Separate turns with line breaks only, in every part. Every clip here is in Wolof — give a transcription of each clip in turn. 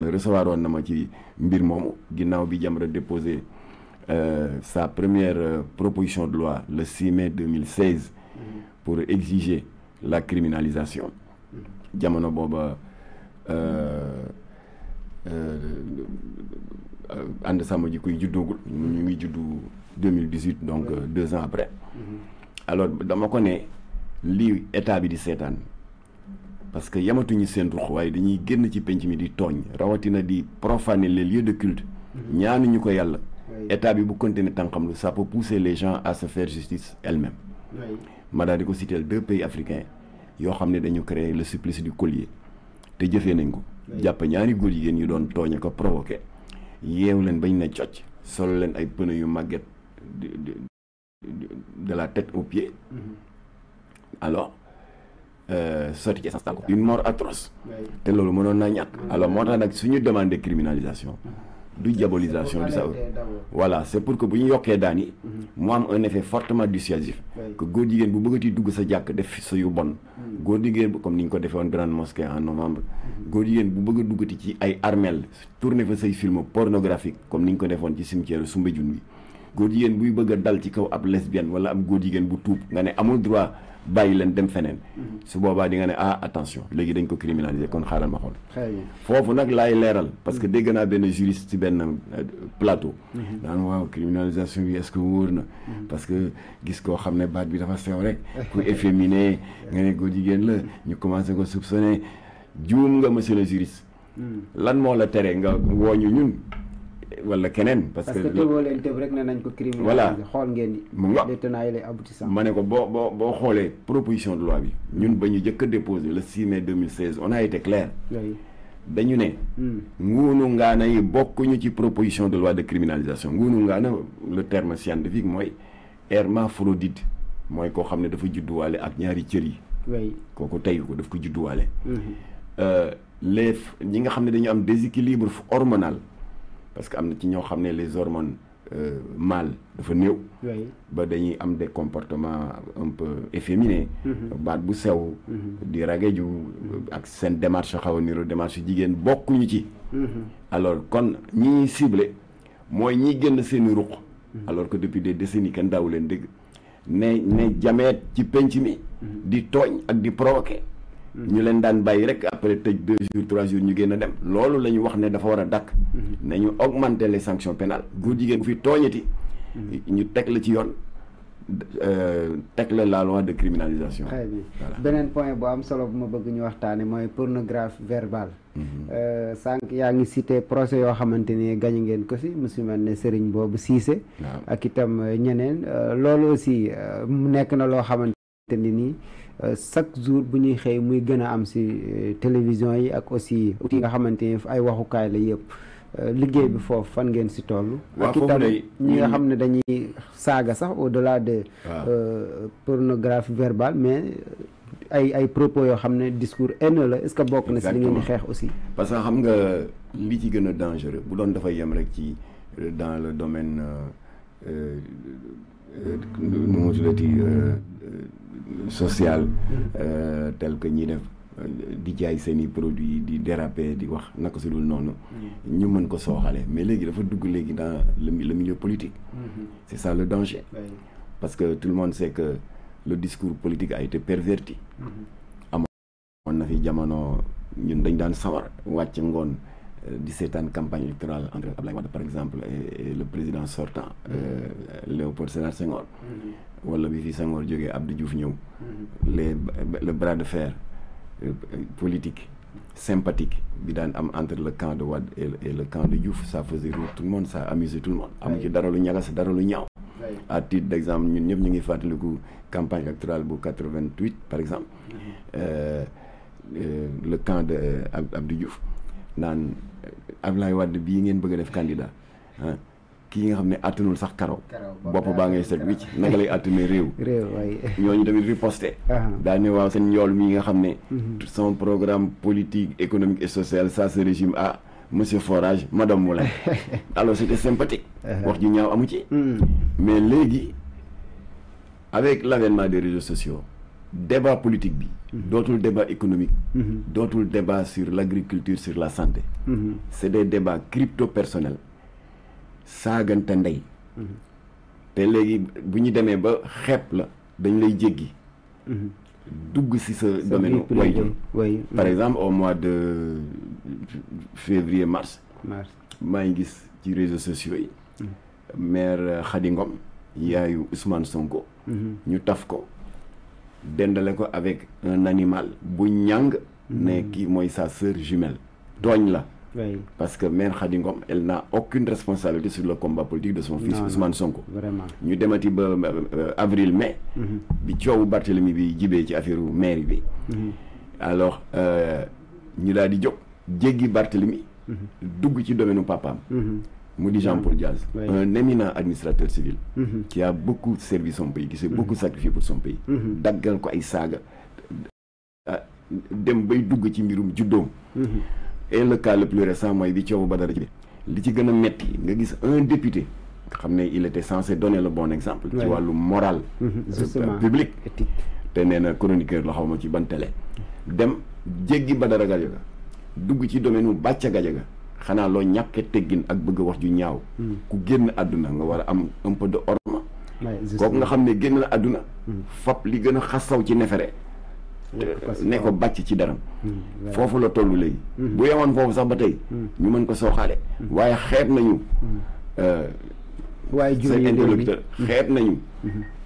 recevoir woon na ma ci mbir moomu ginnaaw bi Jamra déposé sa première proposition de loi le 6 mai 2016 pour exiger la criminalisation jamono booba ànd sàmm ji kuy juddoogul ñu ngi juddu 2018 donc 2 ans après alors dama ko ne lii état bi di seetaan parce que yamatuñu seen ruux waaye dañuy génn ci penc mi di tooñ rawatina di profaner les lieux de culte ñaanuñu ko yàlla état bi bu continuer tànqamlu ça peut pousser les gens à se faire justice elles-mêmes ma daal di ko citer 2 pays africains yoo xam ne dañu créer le supplice du collier te jëfee nañ ko jàpp ñaari góor jigéen yu doon tooñe ko provoqué yeewu leen bañ na cocc solo leen ay pneu yu màgget de la tête aux pieds alors sotti ci essence ko une mort atroce te loolu mënoon naa ñàkk alors moo tax nag suñu demandé criminalisation du diabolisation du ça voilà c'est pour que bu ñu yokkee daan yi mu am un effet fortement dissuasif que góor jigéen bu bëggati dugg sa jàkk def sa yu bon góor jigéen comme ni ñu ko defee woon grande mosquée en novembre góor jigéen bu bëgg a duggati ci ay armel tourné fa say film pornographique comme ni ñu ko defoon ci cimetière Soumbédioune bi góor jigéen buy bëgg a dal ci kaw ab lesbienne wala ab góor jigéen bu tuub nga ne amul droit bàyyi leen dem feneen su boobaa di nga ne ah attention léegi dañ ko criminaliser kon xaaral ma xool foofu nag laay leeral parce que dégg naa benn juriste ci benn plateau daan waaw criminalisation bi est-ce que wóor na parce que gis koo xam ne baat bi dafa sew rek ku efféminé nga ne góor jigéen la ñu commencé ko soupçonner juum nga monsieur le juriste lan moo la tere nga wooñu ñun wala keneen parce que
tëboo leen tëb rek ne nañ ko criminaliser
voilà
xool ngeen ni
mu nga
les tenants et les aboutissants
ma ne ko boo xoolee proposition de loi bi ñun ba ñu jëkk a déposé le 6 mai 2016 on a été clair dañu ne nguunu ngaana yi bokkuñu ci proposition de loi de criminalisation nguunu ngaana le terme scientifique mooy hermaphrodite mooy koo xam ne dafa judduwaale ak ñaari cër yi kooku tey ko daf ko judduwaale les ñi nga xam ne dañu am déséquilibre hormonal parce que am na ci ñoo xam ne les hormones mâles dafa néew ba dañuy am des comportements un peu efféminés baat bu sew di rageju ak seen démarche xaw a niro démarche jigéen bokkuñu ci alors kon ñi ñuy ciblé mooy ñi génn seeni ruq alors que depuis des décennies kenn daawu leen dégg ne jameet ci penc mi di tooñ ak di provoquer ñu leen daan bàyyi rek après tëj 2 jours 3 jours ñu génn a dem loolu la ñu wax ne dafa war a dakk nañu augmenter les sanctions pénales góor jigéen bu fi tooñati ñu teg la ci yoon teg la la loi de criminalisation.
très bien beneen point bu am solo bu ma bëgg ñu waxtaane mooy pornographie verbale sànq yaa ngi cité procès yoo xamante ni gañu ngeen ko si monsieur mel ne Serigne boobu Cissé ak itam ñeneen loolu aussi nekk na loo xamante ni nii chaque jour bu ñuy xëy muy gën a am si télévision yi ak aussi outil yi nga xamante ni ay waxukaay la yëpp liggéey bi foofu fan ngeen si toll ak itam ñi nga xam ne dañuy saaga sax au delà de pornographie verbale mais ay propos yoo xam ne discours haineux la est-ce que bokk na si li ngeen di xeex aussi
parce que xam nga li ci gën a dangereux bu doon dafa yem rek ci dans le domaine nu mu tuddati social tel que ñi def di jaay seeni produits di déraper di wax naka su dul noonu ñu mën ko sooxale mais léegi dafa dugg léegi dans le milieu politique c'est ça le danger parce que tout le monde sait que le discours politique a été perverti amoon na fi jamono ñun dañ daan sawar wàcc ngoon di seetaan campagne électorale entre Abdoulaye Wade par exemple et le président sortant Léopold Sédar Senghor wala bi fi Senghor jógee Abdou Diouf ñëw le bras de fer politique sympathique bi daan am entre le camp de Wade et le camp de Diouf ça faisait rire tout le monde, ça amusait tout le monde amu ci dara lu ñagas dara lu ñaaw à titre d'exemple ñun ñëpp ñu ngi fàttaliku campagne électorale bu 88 par exemple le camp de Abdou Diouf naan Abdoulaye Wade bii ngeen bëgg a def candidat kii nga xam ne attanul sax karaw bopp baa ngay set wicc naka lay attane réew ñooñu tamit riposté daa ne waaw seen njool mii nga xam ne son programme politique économique et social ça se résume à monsieur Forage madame Moulin alors c'était sympathique wax ju ñaaw amu ci mais léegi avec l'avènement des réseaux sociaux débat politique bi dootul débat économique dootul débat sur l'agriculture, sur la santé c'est des débats crypto personnels saagante ndey te léegi bu ñu demee ba xeeb la dañ lay jéggi dugg ci sa domaine way par exemple au mois de février mars maa ngi gis ci réseaux sociaux yi maire Khady Ngom yaayu Ousmane Sonko ñu taf ko dendale ko avec un animal bu ñàng ne kii mooy sa sœur jumelle tooñ la parce que maire Khady Ngom elle n'a aucune responsabilité sur le combat politique de son fils Ousmane Sonko ñu demati ba avril mai bi coowu Barthélemy bi jibee ci affaire maire bi alors ñu daal di jóg jéggi Barthélemy dugg ci domaine papaam mu di Jean-Paul Diaz un éminent administrateur civil qui a beaucoup servi son pays qui s'est beaucoup sacrifié pour son pays daggal ko ay saaga dem bay dugg ci mbirum juddoom et le cas le plus récent mooy bi coowu Badara ci li ci gën a metti nga gis un député xam ne il était censé donner le bon exemple ci wàllu moral public te nee na chroniqueur la xaw ma ci ban télé dem jéggi Badara Gadiaga dugg ci domaine mu Bàcca Gadiaga xanaa loo ñàkkee teggin ak bëgg wax ju ñaaw ku génn àdduna nga war a am un peu de orma kooku nga xam ne génn na àdduna fab li gën a xasaw ci nefere ne ko bàcc ci daram foofu la tollu léegi bu yemoon foofu sax ba tey ñu mën ko sooxaale waaye xeeb nañu
waaye jur
say
yi
interlocuteur xeeb nañu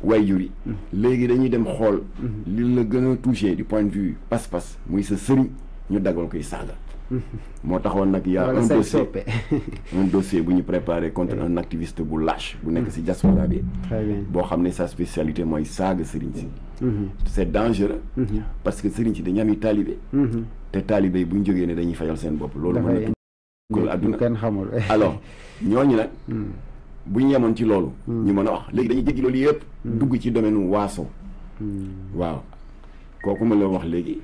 way jur yi léegi dañuy dem xool li la gën a touché du point de vue pas-pas muy sa sëriñ ñu dagal koy saaga moo taxoon nag y a un dossier bu ñu préparé contre un activiste bu lâche bu nekk ci diaspora bi boo xam ne sa spécialité mooy saaga sëriñ si c'est dangereux parce que sëriñ si dañu am i taalibe te taalibe yi bu ñu jógee ne dañuy fayal seen bopp loolu mën na tukkal àdduna
kenn xamul
alors ñooñu nag bu ñu yemoon ci loolu ñu mën a wax léegi dañuy jéggi loolu yëpp dugg ci domaine waaso waaw kooku ma la wax léegi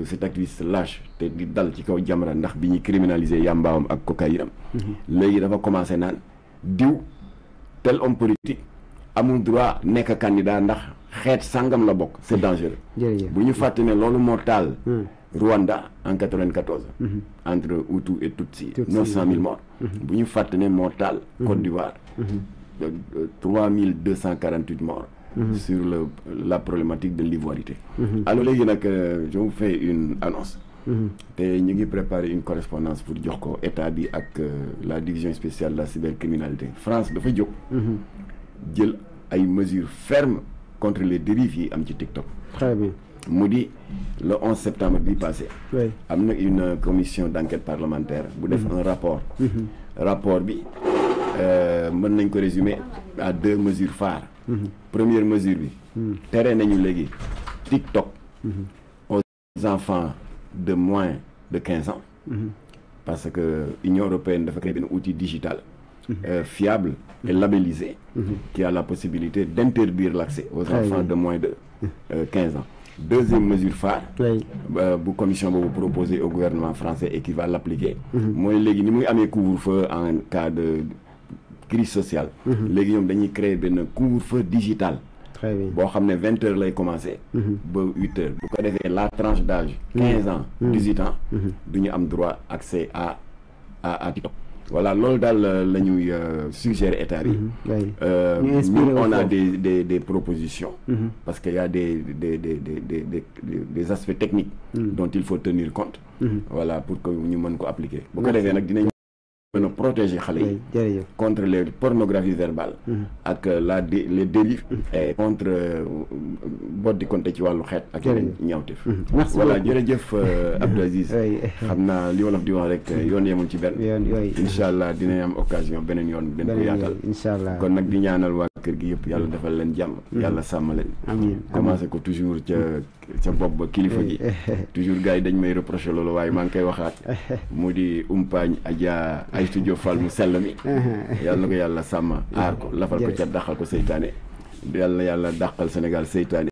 cet activiste lâche te di dal ci kaw Jamra ndax bi ñuy criminaliser yàmbaawam ak cocaïne am léegi dafa commencé naan diw tel homme politique amul droit nekk candidat ndax xeet sàngam la bokk c'est dangereux bu ñu fàtte ne loolu moo taal Rwanda en 94 entre Hutu et Tutsi 900 000 morts bu ñu fàtte ne moo taal Côte d'Ivoire 3248 morts sur la problématique de l'ivoirité. Alors léegi nag je vous fais une annonce te ñu ngi préparer une correspondance pour jox ko état bi ak la division spéciale de la cybercriminalité. France dafa jóg jël ay mesures fermes contre les dérives yi am ci TikTok.
Très bien.
mu di le 11 septembre bi passé am na une commission d'enquête parlementaire bu def un rapport rapport bi mën nañ ko résumer à 2 mesures phares. Première mesure bi tere nañu léegi TikTok aux enfants de moins de 15 ans parce que Union européenne dafa créer benn outil digital fiable et labellisé qui a la possibilité d'interdire l'accès aux enfants de moins de 15 ans. Deuxième mesure phare bu commission boobu proposé au gouvernement français et qui va l'appliquer mooy léegi ni muy amee couvre-feu en cas de crise sociale léegi ñoom dañuy créer benn couvre-feu digital boo xam ne 20 heures lay commencer ba 8 heures bu ko defee la tranche d'âge 15 ans 18 ans du ñu am droit accès à TikTok. Voilà loolu daal la ñuy suggérer état bi nous on a des propositions parce qu'il y a des aspects techniques dont il faut tenir compte voilà pour que ñu mën ko appliquer bu ko defee nag dinañ mën a protéger xale yi contre les pornographies verbales ak les dérives et contre boddi konte ci wàllu xeet ak yeneen ñaawteef voilà jërëjëf Abdou Aziz xam naa li wolof di wax rek yoon yemul ci benn incha allah dinañ am occasion beneen yoon dañ ko yaatal incha allah kon nag di ñaanal waa kër gi yëpp yàlla defal leen jàmm yàlla sàmm leen commencé ko toujours ca bopp ba kilifa gi toujours gars yi dañ may reprocher loolu waaye maa ngi koy waxaat mu di umpaañ Adja ay studio Fall mu sell mi yàlla na ko yàlla sàmm aar ko lafal ko ca dàqal ko seytaane yàlla dàqal Sénégal seytaane